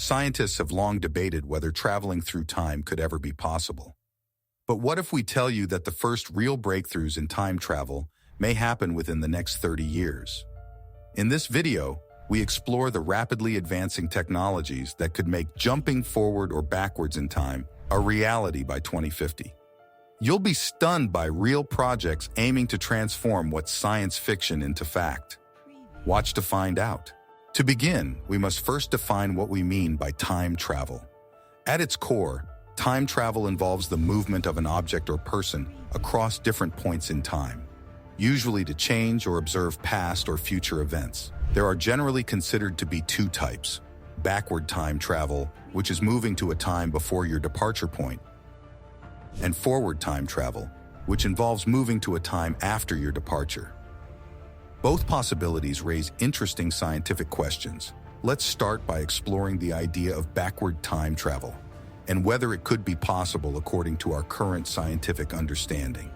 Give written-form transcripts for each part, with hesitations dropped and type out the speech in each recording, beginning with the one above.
Scientists have long debated whether traveling through time could ever be possible. But what if we tell you that the first real breakthroughs in time travel may happen within the next 30 years? In this video, we explore the rapidly advancing technologies that could make jumping forward or backwards in time a reality by 2050. You'll be stunned by real projects aiming to transform what's science fiction into fact. Watch to find out. To begin, we must first define what we mean by time travel. At its core, time travel involves the movement of an object or person across different points in time, usually to change or observe past or future events. There are generally considered to be two types: backward time travel, which is moving to a time before your departure point, and forward time travel, which involves moving to a time after your departure. Both possibilities raise interesting scientific questions. Let's start by exploring the idea of backward time travel and whether it could be possible according to our current scientific understanding.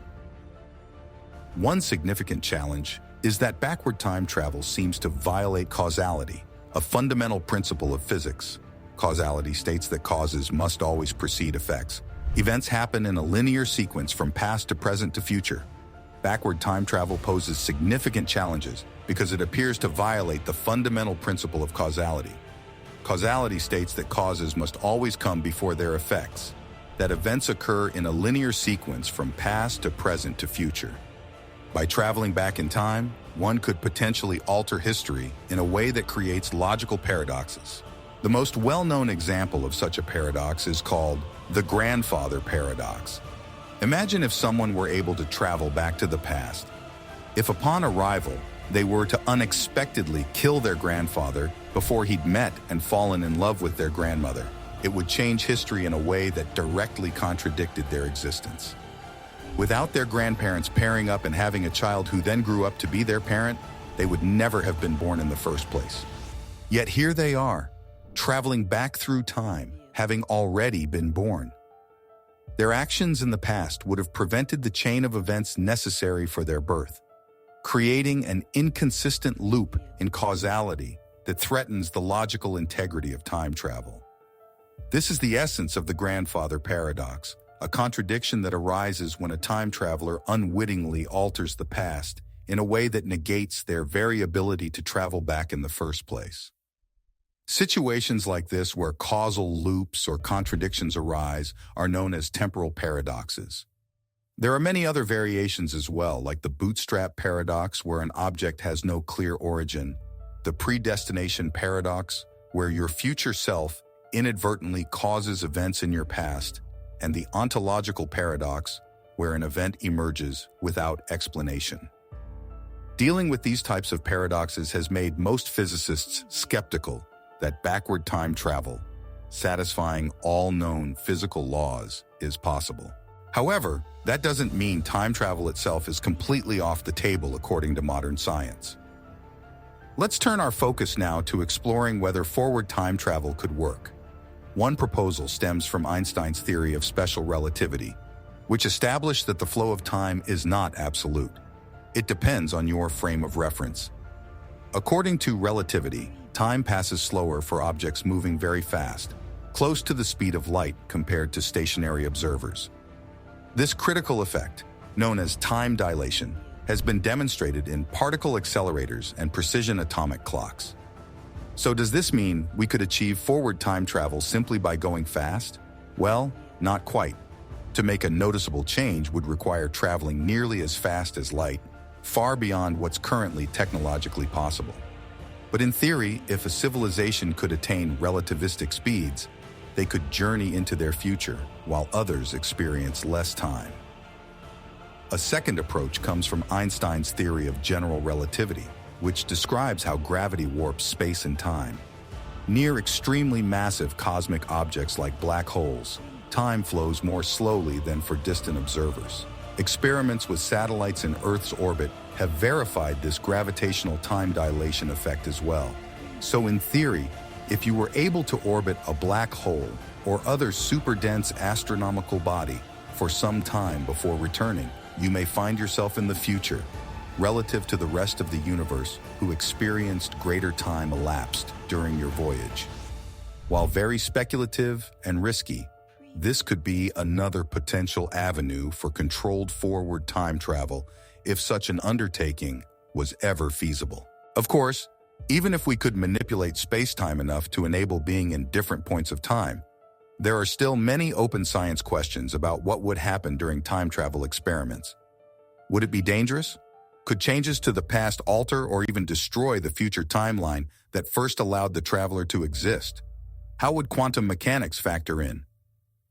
One significant challenge is that backward time travel seems to violate causality, a fundamental principle of physics. Causality states that causes must always precede effects. Events happen in a linear sequence from past to present to future. Backward time travel poses significant challenges because it appears to violate the fundamental principle of causality. Causality states that causes must always come before their effects, that events occur in a linear sequence from past to present to future. By traveling back in time, one could potentially alter history in a way that creates logical paradoxes. The most well-known example of such a paradox is called the grandfather paradox. Imagine if someone were able to travel back to the past. If upon arrival, they were to unexpectedly kill their grandfather before he'd met and fallen in love with their grandmother, it would change history in a way that directly contradicted their existence. Without their grandparents pairing up and having a child who then grew up to be their parent, they would never have been born in the first place. Yet here they are, traveling back through time, having already been born. Their actions in the past would have prevented the chain of events necessary for their birth, creating an inconsistent loop in causality that threatens the logical integrity of time travel. This is the essence of the grandfather paradox, a contradiction that arises when a time traveler unwittingly alters the past in a way that negates their very ability to travel back in the first place. Situations like this, where causal loops or contradictions arise, are known as temporal paradoxes. There are many other variations as well, like the bootstrap paradox, where an object has no clear origin, the predestination paradox, where your future self inadvertently causes events in your past, and the ontological paradox, where an event emerges without explanation. Dealing with these types of paradoxes has made most physicists skeptical that backward time travel, satisfying all known physical laws, is possible. However, that doesn't mean time travel itself is completely off the table according to modern science. Let's turn our focus now to exploring whether forward time travel could work. One proposal stems from Einstein's theory of special relativity, which established that the flow of time is not absolute. It depends on your frame of reference. According to relativity, time passes slower for objects moving very fast, close to the speed of light compared to stationary observers. This critical effect, known as time dilation, has been demonstrated in particle accelerators and precision atomic clocks. So does this mean we could achieve forward time travel simply by going fast? Well, not quite. To make a noticeable change would require traveling nearly as fast as light, far beyond what's currently technologically possible. But in theory, if a civilization could attain relativistic speeds, they could journey into their future, while others experience less time. A second approach comes from Einstein's theory of general relativity, which describes how gravity warps space and time. Near extremely massive cosmic objects like black holes, time flows more slowly than for distant observers. Experiments with satellites in Earth's orbit have verified this gravitational time dilation effect as well. So in theory, if you were able to orbit a black hole or other super-dense astronomical body for some time before returning, you may find yourself in the future, relative to the rest of the universe who experienced greater time elapsed during your voyage. While very speculative and risky, this could be another potential avenue for controlled forward time travel if such an undertaking was ever feasible. Of course, even if we could manipulate space-time enough to enable being in different points of time, there are still many open science questions about what would happen during time travel experiments. Would it be dangerous? Could changes to the past alter or even destroy the future timeline that first allowed the traveler to exist? How would quantum mechanics factor in?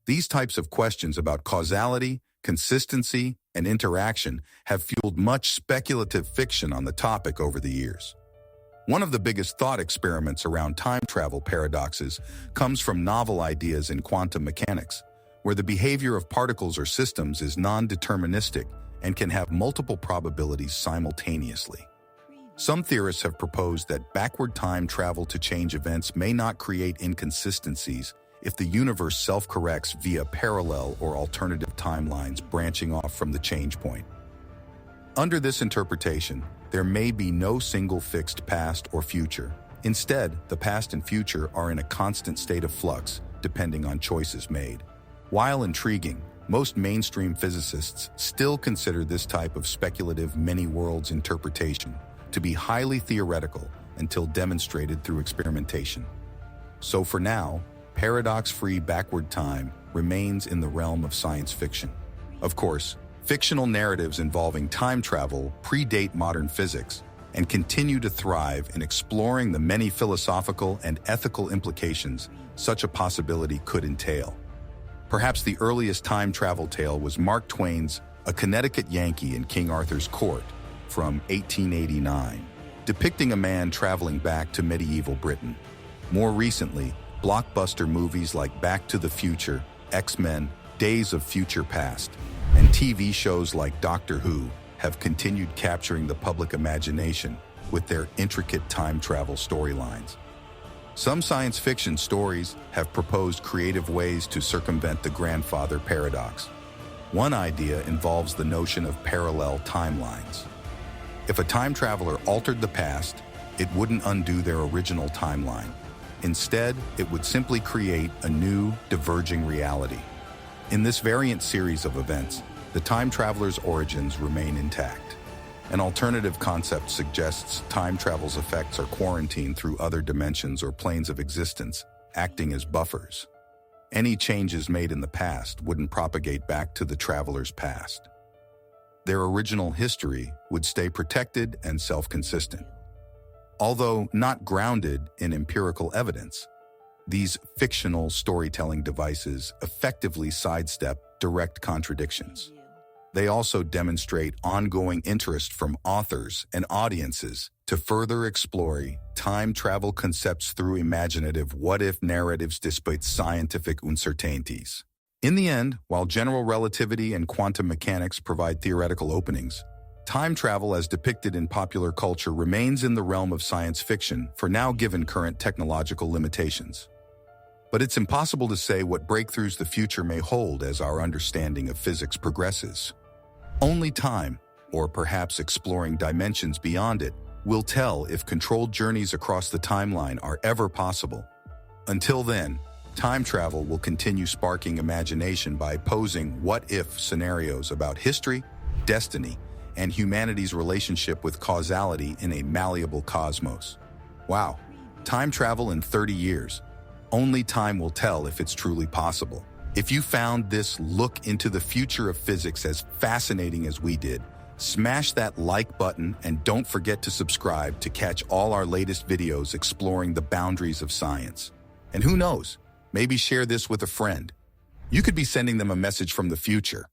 These types of questions about causality, consistency, and interaction have fueled much speculative fiction on the topic over the years. One of the biggest thought experiments around time travel paradoxes comes from novel ideas in quantum mechanics, where the behavior of particles or systems is non-deterministic and can have multiple probabilities simultaneously. Some theorists have proposed that backward time travel to change events may not create inconsistencies if the universe self-corrects via parallel or alternative timelines branching off from the change point. Under this interpretation, there may be no single fixed past or future. Instead, the past and future are in a constant state of flux, depending on choices made. While intriguing, most mainstream physicists still consider this type of speculative many-worlds interpretation to be highly theoretical until demonstrated through experimentation. So for now, paradox-free backward time remains in the realm of science fiction. Of course, fictional narratives involving time travel predate modern physics and continue to thrive in exploring the many philosophical and ethical implications such a possibility could entail. Perhaps the earliest time travel tale was Mark Twain's A Connecticut Yankee in King Arthur's Court from 1889, depicting a man traveling back to medieval Britain. More recently, blockbuster movies like Back to the Future, X-Men, Days of Future Past, and TV shows like Doctor Who have continued capturing the public imagination with their intricate time travel storylines. Some science fiction stories have proposed creative ways to circumvent the grandfather paradox. One idea involves the notion of parallel timelines. If a time traveler altered the past, it wouldn't undo their original timeline. Instead, it would simply create a new, diverging reality. In this variant series of events, the time traveler's origins remain intact. An alternative concept suggests time travel's effects are quarantined through other dimensions or planes of existence, acting as buffers. Any changes made in the past wouldn't propagate back to the traveler's past. Their original history would stay protected and self-consistent. Although not grounded in empirical evidence, these fictional storytelling devices effectively sidestep direct contradictions. They also demonstrate ongoing interest from authors and audiences to further explore time travel concepts through imaginative what-if narratives despite scientific uncertainties. In the end, while general relativity and quantum mechanics provide theoretical openings, time travel as depicted in popular culture remains in the realm of science fiction for now given current technological limitations. But it's impossible to say what breakthroughs the future may hold as our understanding of physics progresses. Only time, or perhaps exploring dimensions beyond it, will tell if controlled journeys across the timeline are ever possible. Until then, time travel will continue sparking imagination by posing what-if scenarios about history, destiny, and humanity's relationship with causality in a malleable cosmos. Wow, time travel in 30 years. Only time will tell if it's truly possible. If you found this look into the future of physics as fascinating as we did, smash that like button and don't forget to subscribe to catch all our latest videos exploring the boundaries of science. And who knows, maybe share this with a friend. You could be sending them a message from the future.